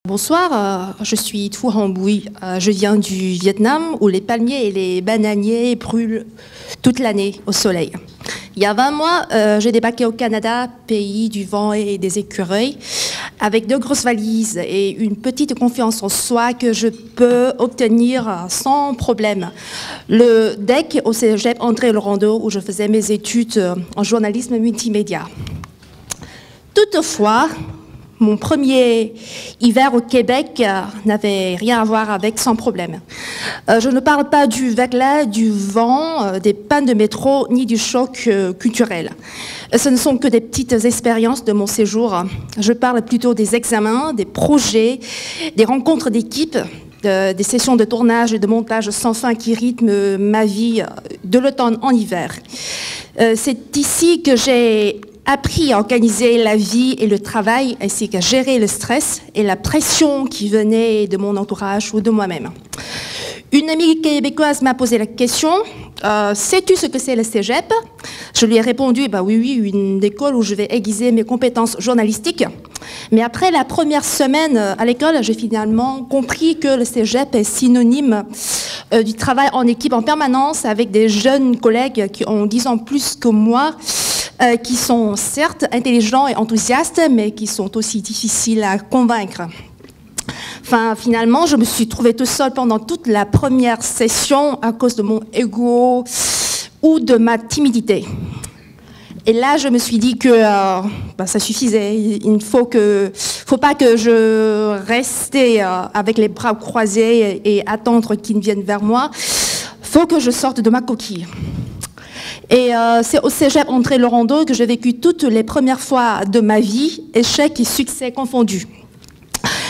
Bonsoir, je suis Thu Hong Bui. Je viens du Vietnam où les palmiers et les bananiers brûlent toute l'année au soleil. Il y a 20 mois, j'ai débarqué au Canada, pays du vent et des écureuils, avec 2 grosses valises et une petite confiance en soi que je peux obtenir sans problème. Le DEC au Cégep André Laurendeau où je faisais mes études en journalisme multimédia. Toutefois, mon premier hiver au Québec n'avait rien à voir avec sans problème. Je ne parle pas du verglas, du vent, des pannes de métro, ni du choc culturel. Ce ne sont que des petites expériences de mon séjour. Je parle plutôt des examens, des projets, des rencontres d'équipe, des sessions de tournage et de montage sans fin qui rythment ma vie de l'automne en hiver. C'est ici que j'ai appris à organiser la vie et le travail, ainsi qu'à gérer le stress et la pression qui venait de mon entourage ou de moi-même. Une amie québécoise m'a posé la question « Sais-tu ce que c'est le cégep ?» Je lui ai répondu « Oui, une école où je vais aiguiser mes compétences journalistiques. » Mais après la première semaine à l'école, j'ai finalement compris que le cégep est synonyme du travail en équipe en permanence avec des jeunes collègues qui ont 10 ans plus que moi, qui sont certes intelligents et enthousiastes, mais qui sont aussi difficiles à convaincre. Enfin, finalement, je me suis trouvée toute seule pendant toute la première session à cause de mon ego ou de ma timidité. Et là, je me suis dit que ça suffisait. Il ne faut pas que je reste avec les bras croisés et attendre qu'ils viennent vers moi. Il faut que je sorte de ma coquille. Et c'est au Cégep André Laurendeau que j'ai vécu toutes les premières fois de ma vie, échecs et succès confondus.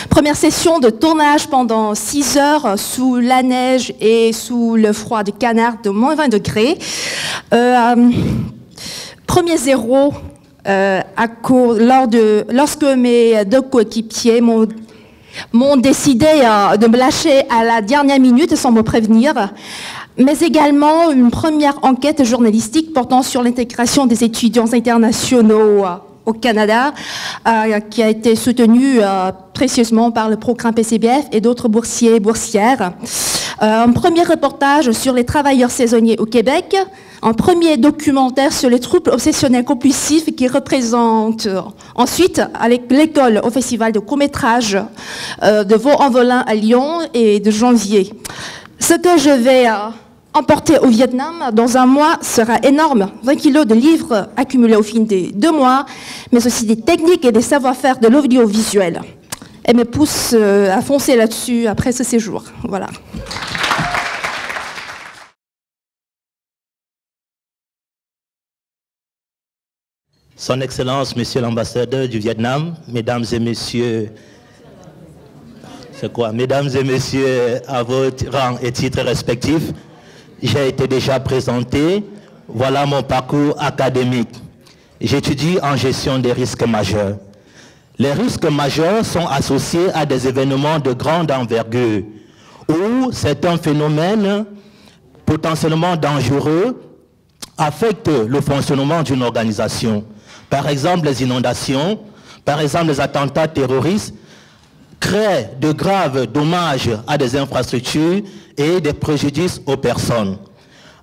Première session de tournage pendant 6 heures sous la neige et sous le froid de canard de moins 20 degrés. Premier zéro lorsque mes 2 coéquipiers m'ont décidé de me lâcher à la dernière minute sans me prévenir, mais également une première enquête journalistique portant sur l'intégration des étudiants internationaux au Canada, qui a été soutenue précieusement par le programme PCBF et d'autres boursiers et boursières. Un premier reportage sur les travailleurs saisonniers au Québec, un premier documentaire sur les troubles obsessionnels compulsifs qui représente ensuite avec l'école au festival de court-métrage de Vaux-en-Velin à Lyon et de janvier. Ce que je vais emporter au Vietnam dans un mois sera énorme. 20 kilos de livres accumulés au fil des 2 mois, mais aussi des techniques et des savoir-faire de l'audiovisuel. Elle me pousse à foncer là-dessus après ce séjour. Voilà. Son Excellence, Monsieur l'ambassadeur du Vietnam, Mesdames et Messieurs, Mesdames et Messieurs, à vos rangs et titres respectifs, j'ai été déjà présenté. Voilà mon parcours académique. J'étudie en gestion des risques majeurs. Les risques majeurs sont associés à des événements de grande envergure où certains phénomènes potentiellement dangereux affectent le fonctionnement d'une organisation. Par exemple, les inondations, par exemple, les attentats terroristes créent de graves dommages à des infrastructures et des préjudices aux personnes.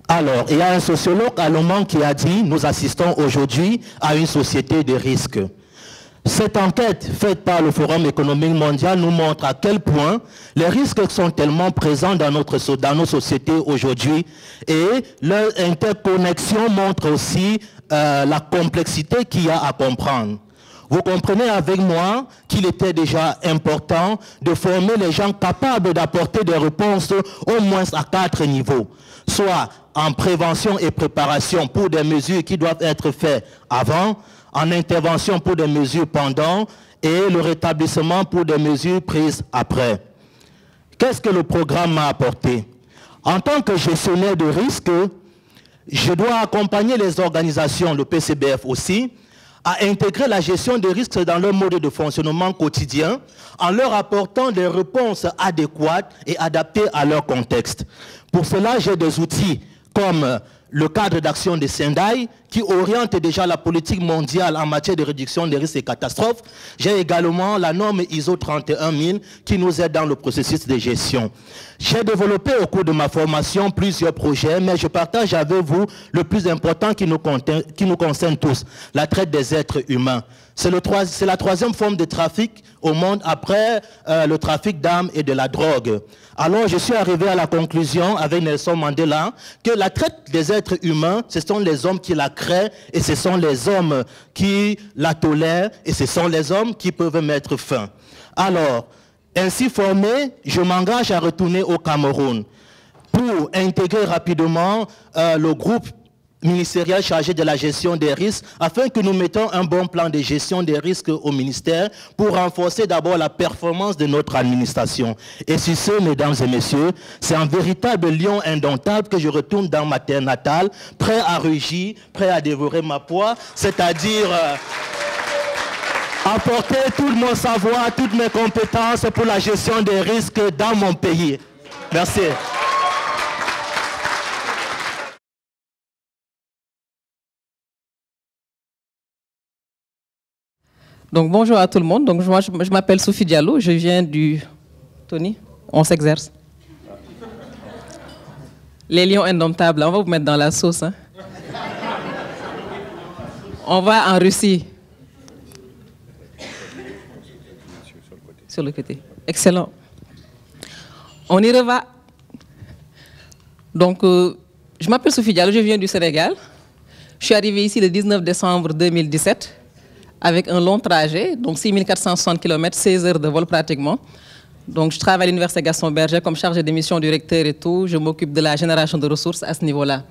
Alors, il y a un sociologue allemand qui a dit « Nous assistons aujourd'hui à une société de risques ». Cette enquête faite par le Forum économique mondial nous montre à quel point les risques sont tellement présents dans nos sociétés aujourd'hui et leur interconnexion montre aussi la complexité qu'il y a à comprendre. Vous comprenez avec moi qu'il était déjà important de former les gens capables d'apporter des réponses au moins à 4 niveaux, soit en prévention et préparation pour des mesures qui doivent être faites avant, en intervention pour des mesures pendant et le rétablissement pour des mesures prises après. Qu'est-ce que le programme m'a apporté? En tant que gestionnaire de risque, je dois accompagner les organisations, le PCBF aussi, à intégrer la gestion des risques dans leur mode de fonctionnement quotidien en leur apportant des réponses adéquates et adaptées à leur contexte. Pour cela, j'ai des outils comme le cadre d'action de Sendai, qui oriente déjà la politique mondiale en matière de réduction des risques et catastrophes. J'ai également la norme ISO 31000 qui nous aide dans le processus de gestion. J'ai développé au cours de ma formation plusieurs projets, mais je partage avec vous le plus important qui nous concerne tous, la traite des êtres humains. C'est la troisième forme de trafic au monde après le trafic d'armes et de la drogue. Alors je suis arrivé à la conclusion avec Nelson Mandela que la traite des êtres humains, ce sont les hommes qui la créent et ce sont les hommes qui la tolèrent et ce sont les hommes qui peuvent mettre fin. Alors, ainsi formé, je m'engage à retourner au Cameroun pour intégrer rapidement le groupe ministériel chargé de la gestion des risques afin que nous mettons un bon plan de gestion des risques au ministère pour renforcer d'abord la performance de notre administration. Et sur ce, mesdames et messieurs, c'est un véritable lion indomptable que je retourne dans ma terre natale, prêt à rugir, prêt à dévorer ma proie, c'est-à-dire apporter tout mon savoir, toutes mes compétences pour la gestion des risques dans mon pays. Merci. Donc bonjour à tout le monde. Donc moi, je m'appelle Sophie Diallo, je viens du... Tony, on s'exerce. Les lions indomptables, on va vous mettre dans la sauce. Hein. On va en Russie. Sur le côté. Excellent. On y reva. Donc, je m'appelle Sophie Diallo, je viens du Sénégal. Je suis arrivée ici le 19 décembre 2017. Avec un long trajet, donc 6460 km, 16 heures de vol pratiquement. Donc je travaille à l'Université Gaston Berger comme chargé de mission du recteur et tout. Je m'occupe de la génération de ressources à ce niveau-là.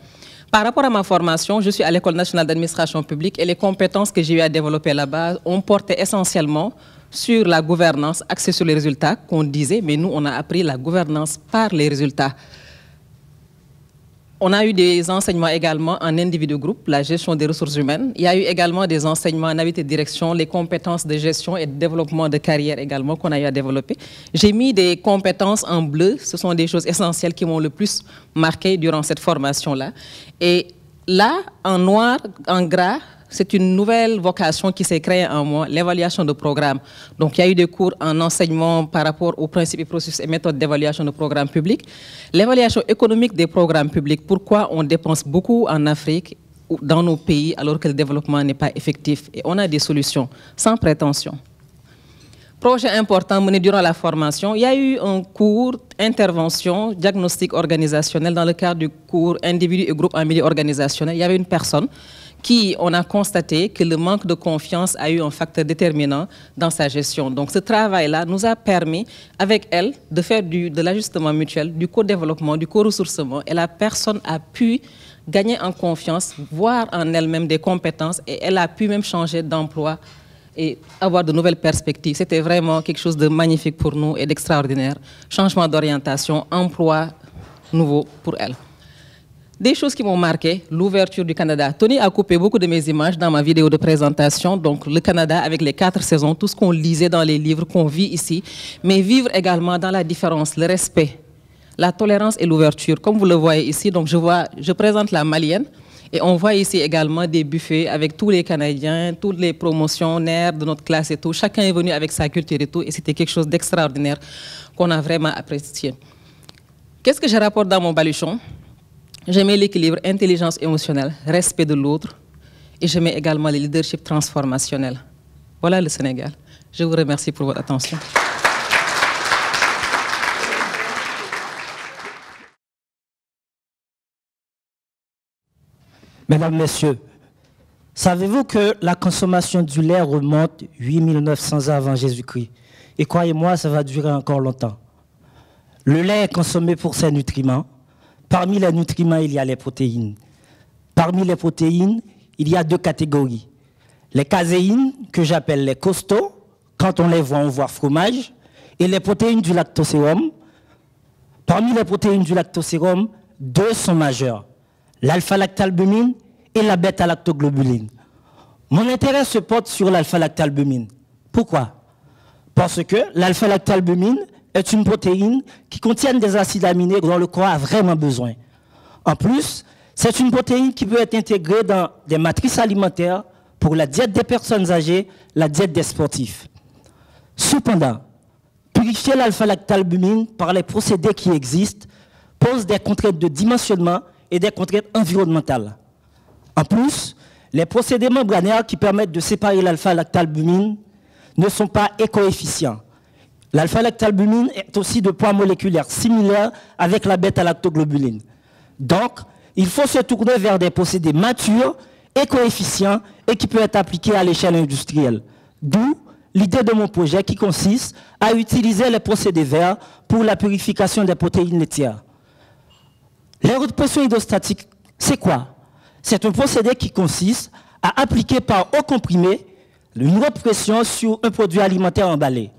Par rapport à ma formation, je suis à l'École nationale d'administration publique et les compétences que j'ai eu à développer là-bas ont porté essentiellement sur la gouvernance axée sur les résultats qu'on disait, mais nous on a appris la gouvernance par les résultats. On a eu des enseignements également en individu groupe, la gestion des ressources humaines. Il y a eu également des enseignements en avis de direction, les compétences de gestion et de développement de carrière également qu'on a eu à développer. J'ai mis des compétences en bleu, ce sont des choses essentielles qui m'ont le plus marqué durant cette formation-là. Et là, en noir, en gras, c'est une nouvelle vocation qui s'est créée en moi, l'évaluation de programmes. Donc, il y a eu des cours en enseignement par rapport aux principes et processus et méthodes d'évaluation de programmes publics. L'évaluation économique des programmes publics, pourquoi on dépense beaucoup en Afrique, dans nos pays, alors que le développement n'est pas effectif. Et on a des solutions, sans prétention. Projet important mené durant la formation, il y a eu un cours intervention, diagnostic organisationnel dans le cadre du cours individu et groupe en milieu organisationnel. Il y avait une personne qui, on a constaté que le manque de confiance a eu un facteur déterminant dans sa gestion. Donc ce travail-là nous a permis, avec elle, de faire de l'ajustement mutuel, du co-développement, du co-ressourcement, et la personne a pu gagner en confiance, voir en elle-même des compétences, et elle a pu même changer d'emploi et avoir de nouvelles perspectives. C'était vraiment quelque chose de magnifique pour nous et d'extraordinaire. Changement d'orientation, emploi nouveau pour elle. Des choses qui m'ont marqué, l'ouverture du Canada. Tony a coupé beaucoup de mes images dans ma vidéo de présentation. Donc le Canada avec les 4 saisons, tout ce qu'on lisait dans les livres, qu'on vit ici, mais vivre également dans la différence, le respect, la tolérance et l'ouverture. Comme vous le voyez ici, donc je présente la Malienne et on voit ici également des buffets avec tous les Canadiens, tous les promotionnaires de notre classe et tout. Chacun est venu avec sa culture et tout et c'était quelque chose d'extraordinaire qu'on a vraiment apprécié. Qu'est-ce que je rapporte dans mon baluchon? J'aimais l'équilibre, intelligence émotionnelle, respect de l'autre et j'aimais également le leadership transformationnel. Voilà le Sénégal. Je vous remercie pour votre attention. Mesdames, Messieurs, savez-vous que la consommation du lait remonte 8900 ans avant Jésus-Christ? Et croyez-moi, ça va durer encore longtemps. Le lait est consommé pour ses nutriments. Parmi les nutriments, il y a les protéines. Parmi les protéines, il y a 2 catégories. Les caséines, que j'appelle les costauds, quand on les voit, on voit fromage, et les protéines du lactosérum. Parmi les protéines du lactosérum, 2 sont majeures, l'alpha-lactalbumine et la bêta-lactoglobuline. Mon intérêt se porte sur l'alpha-lactalbumine. Pourquoi? Parce que l'alpha-lactalbumine est une protéine qui contient des acides aminés dont le corps a vraiment besoin. En plus, C'est une protéine qui peut être intégrée dans des matrices alimentaires pour la diète des personnes âgées, la diète des sportifs. Cependant, purifier l'alpha-lactalbumine par les procédés qui existent pose des contraintes de dimensionnement et des contraintes environnementales. En plus, les procédés membranaires qui permettent de séparer l'alpha-lactalbumine ne sont pas éco-efficients. L'alpha-lactalbumine est aussi de poids moléculaire similaire avec la bêta-lactoglobuline. Donc, il faut se tourner vers des procédés matures, éco-efficients et qui peuvent être appliqués à l'échelle industrielle. D'où l'idée de mon projet qui consiste à utiliser les procédés verts pour la purification des protéines laitières. Les hautes pressions hydrostatiques, c'est quoi? C'est un procédé qui consiste à appliquer par eau comprimée une haute pression sur un produit alimentaire emballé.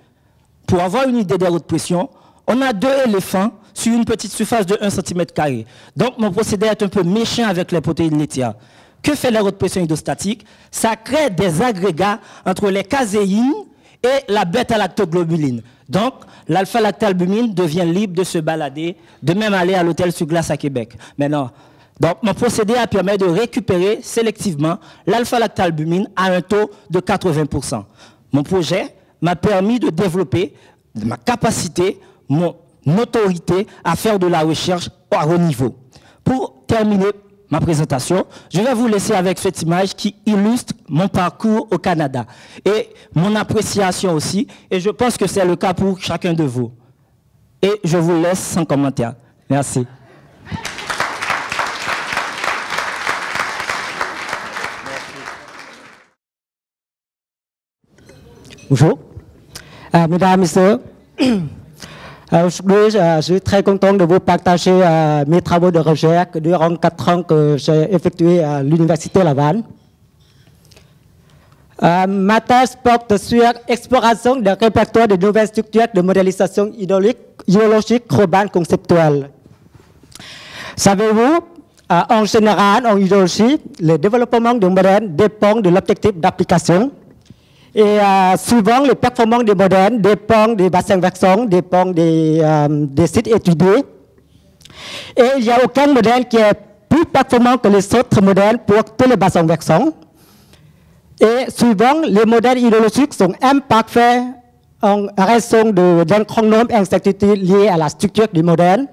Pour avoir une idée des hautes pressions, on a 2 éléphants sur une petite surface de 1 cm². Donc mon procédé est un peu méchant avec les protéines laitières. Que fait la haute pression hydrostatique? Ça crée des agrégats entre les caséines et la bêta-lactoglobuline. Donc, l'alpha-lactalbumine devient libre de se balader, de même aller à l'hôtel sur glace à Québec. Maintenant, donc, mon procédé a permis de récupérer sélectivement l'alpha-lactalbumine à un taux de 80%. Mon projet m'a permis de développer ma capacité, mon autorité à faire de la recherche à haut niveau. Pour terminer ma présentation, je vais vous laisser avec cette image qui illustre mon parcours au Canada et mon appréciation aussi, et je pense que c'est le cas pour chacun de vous. Et je vous laisse sans commentaire. Merci. Bonjour. Mesdames, Messieurs, aujourd'hui, je suis très content de vous partager mes travaux de recherche durant 4 ans que j'ai effectués à l'Université Laval. Ma thèse porte sur l'exploration d'un répertoire de nouvelles structures de modélisation idéologique urbaine conceptuelle. Savez-vous, en général, en idéologie, le développement de modèles dépend de l'objectif d'application. Et souvent, les performances des modèles dépendent des bassins versants, dépendent des sites étudiés. Et il n'y a aucun modèle qui est plus performant que les autres modèles pour tous les bassins versants. Et souvent, les modèles idéologiques sont imparfaits en raison d'un grand nombre d'incertitudes liées à la structure du modèle.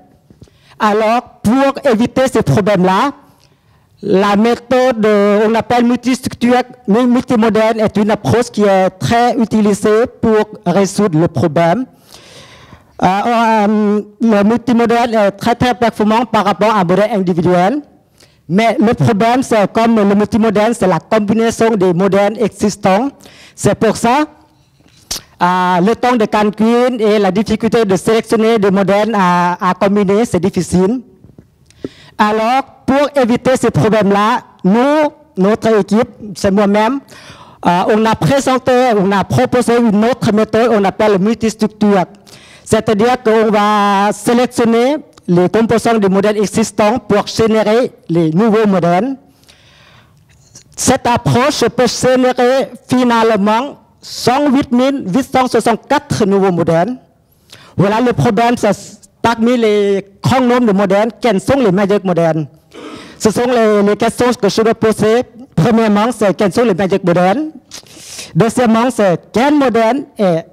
Alors, pour éviter ces problèmes-là, la méthode on appelle multistructure, multimodèle est une approche qui est très utilisée pour résoudre le problème. Le multimodèle est très performant par rapport à un modèle individuel. Mais le problème, c'est comme le multimodèle, c'est la combinaison des modèles existants. C'est pour ça le temps de calcul et la difficulté de sélectionner des modèles à combiner, c'est difficile. Alors, pour éviter ces problèmes-là, nous, notre équipe, c'est moi-même, on a proposé une autre méthode, on appelle multistructure. C'est-à-dire qu'on va sélectionner les composants des modèles existants pour générer les nouveaux modèles. Cette approche peut générer finalement 108 864 nouveaux modèles. Voilà le problème, c'est parmi les grands nombres de modèles, quels sont les meilleurs modèles? Ce sont les questions que je dois poser. Premièrement, c'est quels sont les meilleurs modèles? Deuxièmement, c'est quel modèle est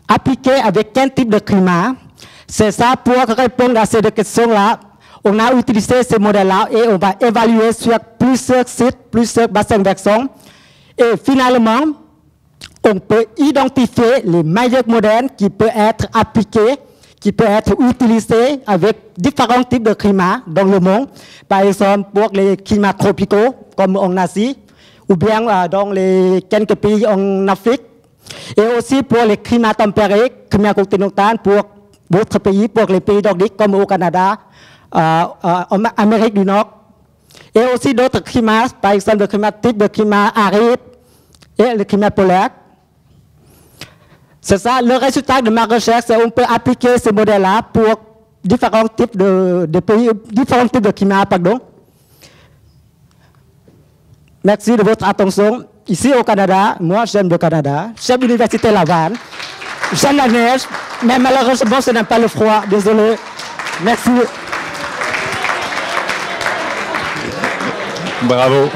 appliqué avec quel type de climat? C'est ça, pour répondre à ces deux questions-là, on a utilisé ces modèles-là et on va évaluer sur plusieurs sites, plusieurs bassins versants. Et finalement, on peut identifier les meilleurs modèles qui peuvent être appliqués, qui peut être utilisé avec différents types de climats dans le monde. Par exemple, pour les climats tropicaux, comme en Asie, ou bien dans quelques pays en Afrique. Et aussi pour les climats tempérés, climat continental, pour d'autres pays, pour les pays nordiques, comme au Canada, en Amérique du Nord. Et aussi d'autres climats, par exemple le climat type de climat aride et le climat polaire. C'est ça, le résultat de ma recherche, c'est qu'on peut appliquer ces modèles-là pour différents types de pays, différents types de climats, pardon. Merci de votre attention. Ici au Canada, moi j'aime le Canada, j'aime l'Université Laval, j'aime la neige, mais malheureusement ce n'est pas le froid, désolé. Merci. Bravo.